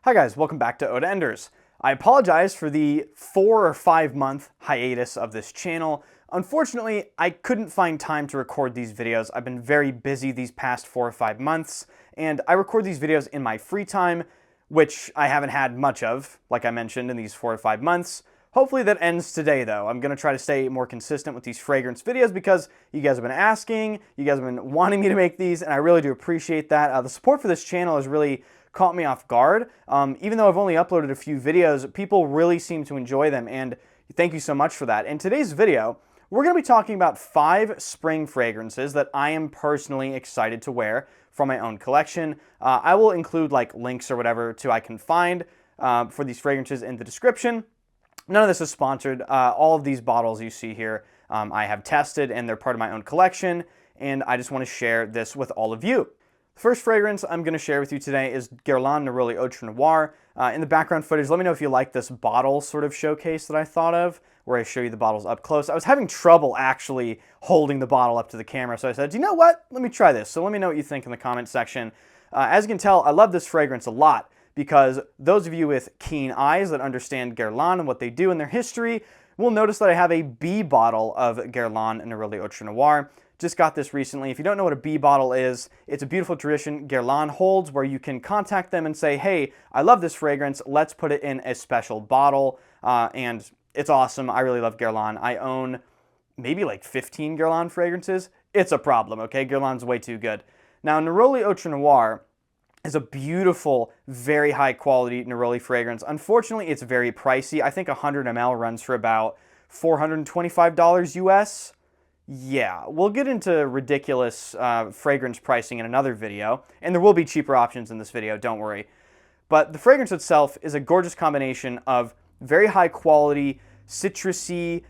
Hi guys, welcome back to Ode Enders. I apologize for the 4 or 5 month hiatus of this channel. Unfortunately, I couldn't find time to record these videos. I've been very busy these past 4 or 5 months, and I record these videos in my free time, which I haven't had much of, like I mentioned, in these 4 to 5 months. Hopefully that ends today though. I'm going to try to stay more consistent with these fragrance videos because you guys have been asking, you guys have been wanting me to make these, and I really do appreciate that. The support for this channel has really caught me off guard. Even though I've only uploaded a few videos, people really seem to enjoy them, and thank you so much for that. In today's video, we're going to be talking about 5 spring fragrances that I am personally excited to wear from my own collection. I will include like links or whatever to I can find for these fragrances in the description. None of this is sponsored. All of these bottles you see here I have tested, and they're part of my own collection, and I just want to share this with all of you. The first fragrance I'm going to share with you today is Guerlain Neroli Outre Noir. In the background footage, let me know if you like this bottle sort of showcase that I thought of, where I show you the bottles up close. I was having trouble actually holding the bottle up to the camera, so I said, you know what? Let me try this. So let me know what you think in the comment section. As you can tell, I love this fragrance a lot, because those of you with keen eyes that understand Guerlain and what they do in their history will notice that I have a B bottle of Guerlain Neroli Outre Noir. Just got this recently. If you don't know what a B bottle is, it's a beautiful tradition Guerlain holds where you can contact them and say, hey, I love this fragrance, let's put it in a special bottle. And it's awesome. I really love Guerlain. I own maybe like 15 Guerlain fragrances. It's a problem, okay? Guerlain's way too good. Now, Neroli Outre Noir is a beautiful, very high quality Neroli fragrance. Unfortunately, it's very pricey. I think 100 ml runs for about $425 US. Yeah, we'll get into ridiculous fragrance pricing in another video, and there will be cheaper options in this video, don't worry. But the fragrance itself is a gorgeous combination of very high quality, citrusy,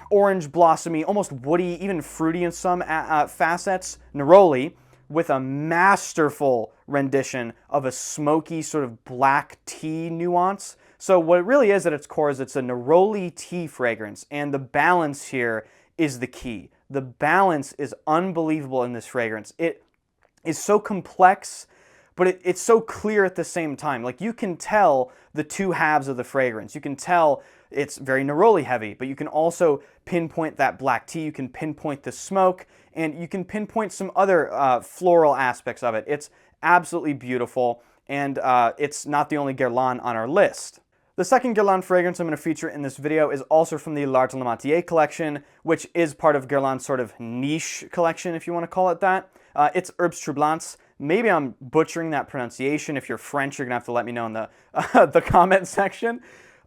orange blossomy, almost woody, even fruity in some facets, neroli, with a masterful rendition of a smoky sort of black tea nuance. So what it really is at its core is it's a neroli tea fragrance, and the balance here is the key. The balance is unbelievable in this fragrance. It is so complex, but it's so clear at the same time. Like, you can tell the two halves of the fragrance. You can tell it's very neroli heavy, but you can also pinpoint that black tea. You can pinpoint the smoke, and you can pinpoint some other floral aspects of it. It's absolutely beautiful, and it's not the only Guerlain on our list. The second Guerlain fragrance I'm going to feature in this video is also from the L'Art de la Métier collection, which is part of Guerlain's sort of niche collection, if you want to call it that. It's Herbes Troublantes. Maybe I'm butchering that pronunciation. If you're French, you're going to have to let me know in the, the comment section.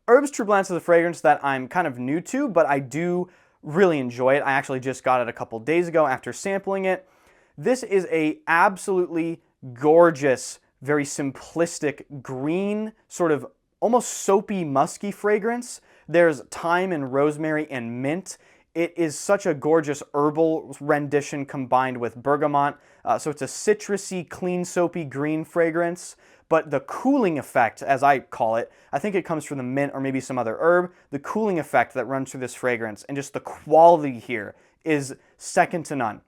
Herbes Troublantes is a fragrance that I'm kind of new to, but I do really enjoy it. I actually just got it a couple days ago after sampling it. This is a absolutely gorgeous, very simplistic green, sort of almost soapy, musky fragrance. There's thyme and rosemary and mint. It is such a gorgeous herbal rendition combined with bergamot. So it's a citrusy, clean, soapy green fragrance. But the cooling effect, as I call it, I think it comes from the mint or maybe some other herb. The cooling effect that runs through this fragrance and just the quality here is second to none.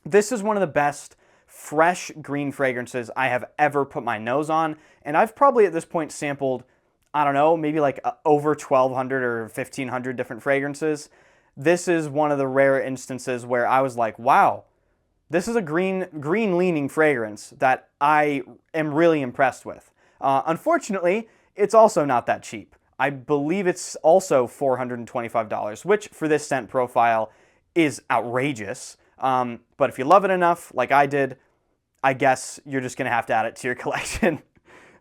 This is one of the best fresh green fragrances I have ever put my nose on. And I've probably at this point sampled, I don't know, maybe like over 1,200 or 1,500 different fragrances. This is one of the rare instances where I was like, wow, this is a green leaning fragrance that I am really impressed with. Unfortunately, it's also not that cheap. I believe it's also $425, which for this scent profile is outrageous. But if you love it enough, like I did, I guess you're just going to have to add it to your collection.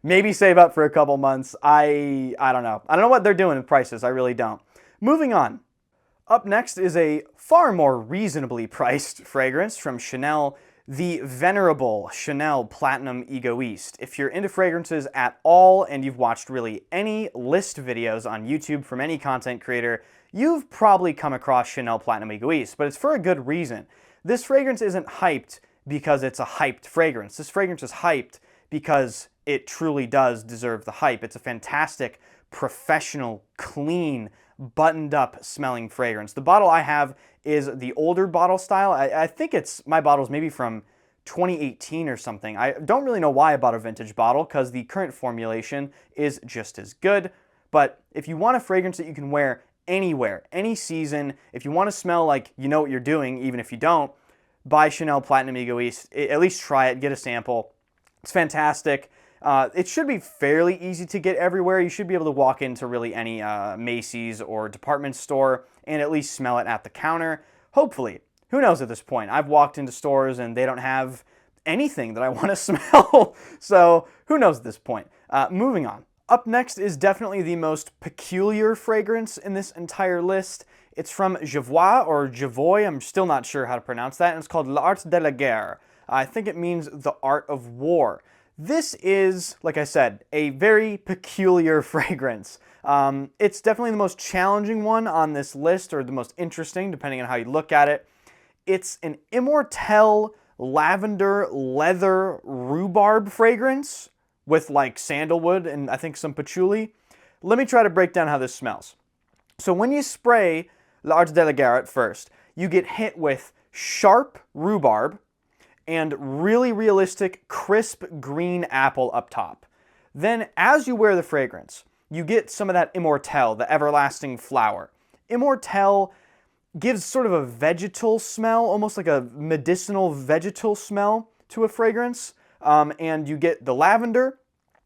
Maybe save up for a couple months. I don't know. I don't know what they're doing with prices. I really don't. Moving on. Up next is a far more reasonably priced fragrance from Chanel, the venerable Chanel Platinum Egoiste. If you're into fragrances at all and you've watched really any list videos on YouTube from any content creator, you've probably come across Chanel Platinum Egoiste, but it's for a good reason. This fragrance isn't hyped because it's a hyped fragrance. This fragrance is hyped because it truly does deserve the hype. It's a fantastic, professional, clean, buttoned up smelling fragrance. The bottle I have is the older bottle style. I think my bottle's maybe from 2018 or something. I don't really know why I bought a vintage bottle because the current formulation is just as good. But if you want a fragrance that you can wear anywhere, any season, if you want to smell like you know what you're doing, even if you don't, buy Chanel Platinum Egoist. At least try it, get a sample. It's fantastic. It should be fairly easy to get everywhere. You should be able to walk into really any Macy's or department store and at least smell it at the counter. Hopefully. Who knows at this point? I've walked into stores and they don't have anything that I want to smell. So who knows at this point? Moving on. Up next is definitely the most peculiar fragrance in this entire list. It's from Javois or Javoy. I'm still not sure how to pronounce that. And it's called L'Art de la Guerre. I think it means the art of war. This is, like I said, a very peculiar fragrance. It's definitely the most challenging one on this list, or the most interesting, depending on how you look at it. It's an Immortelle lavender leather rhubarb fragrance with like sandalwood and I think some patchouli. Let me try to break down how this smells. So when you spray L'Art de la Guerre at first, you get hit with sharp rhubarb and really realistic crisp green apple up top. Then as you wear the fragrance, you get some of that Immortelle, the everlasting flower. Immortelle gives sort of a vegetal smell, almost like a medicinal vegetal smell to a fragrance. And you get the lavender,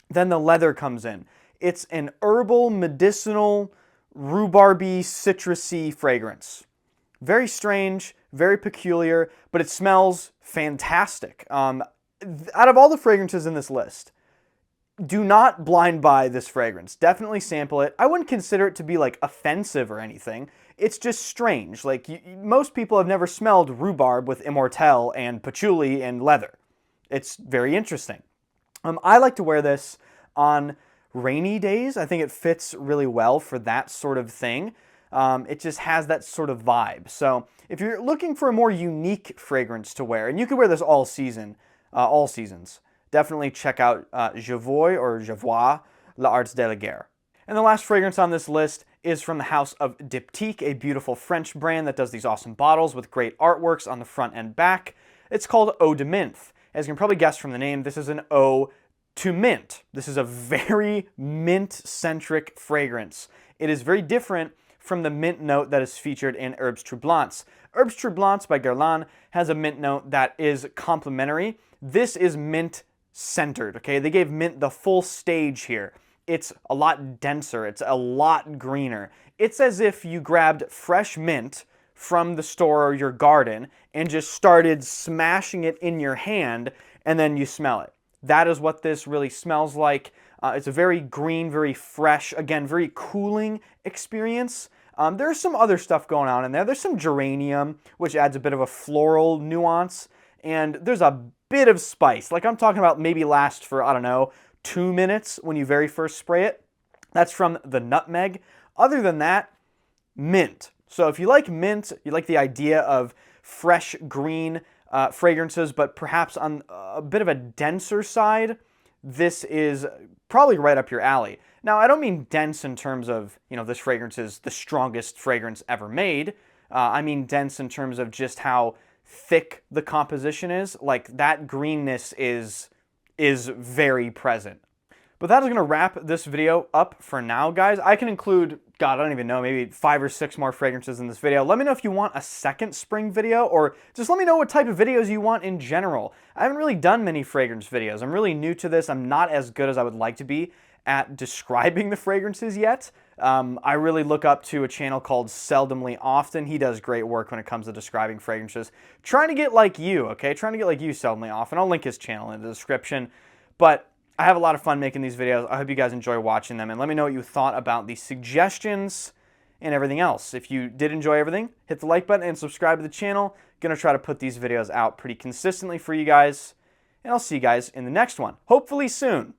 then the leather comes in. It's an herbal, medicinal, rhubarby, citrusy fragrance. Very strange, very peculiar, but it smells fantastic. Out of all the fragrances in this list, do not blind buy this fragrance. Definitely sample it. I wouldn't consider it to be like offensive or anything. It's just strange. Like most people have never smelled rhubarb with Immortelle and patchouli and leather. It's very interesting. I like to wear this on rainy days. I think it fits really well for that sort of thing. It just has that sort of vibe. So if you're looking for a more unique fragrance to wear, and you can wear this all season, all seasons, definitely check out Javoy or Javois, L'Art de la Guerre. And the last fragrance on this list is from the house of Diptyque, a beautiful French brand that does these awesome bottles with great artworks on the front and back. It's called Eau de Menthe. As you can probably guess from the name, this is an eau to mint. This is a very mint-centric fragrance. It is very different from the mint note that is featured in Herbes Troublants. Herbes Troublants by Guerlain has a mint note that is complementary. This is mint-centered, okay? They gave mint the full stage here. It's a lot denser. It's a lot greener. It's as if you grabbed fresh mint from the store or your garden and just started smashing it in your hand, and then you smell it. That is what this really smells like. It's a very green, very fresh, again, very cooling experience. There's some other stuff going on in there. There's some geranium, which adds a bit of a floral nuance, and there's a bit of spice. Like I'm talking about maybe last for, I don't know, 2 minutes when you very first spray it. That's from the nutmeg. Other than that, mint. So if you like mint, you like the idea of fresh green fragrances, but perhaps on a bit of a denser side, this is probably right up your alley. Now, I don't mean dense in terms of, you know, this fragrance is the strongest fragrance ever made. I mean dense in terms of just how thick the composition is. Like that greenness is very present. But that is going to wrap this video up for now, guys. I can include, God, I don't even know, maybe 5 or 6 more fragrances in this video. Let me know if you want a second spring video, or just let me know what type of videos you want in general. I haven't really done many fragrance videos. I'm really new to this. I'm not as good as I would like to be at describing the fragrances yet. I really look up to a channel called Seldomly Often. He does great work when it comes to describing fragrances. Trying to get like you, okay? Trying to get like you, Seldomly Often. I'll link his channel in the description. But I have a lot of fun making these videos. I hope you guys enjoy watching them, and let me know what you thought about the suggestions and everything else. If you did enjoy everything, hit the like button and subscribe to the channel. Gonna try to put these videos out pretty consistently for you guys, and I'll see you guys in the next one, hopefully soon.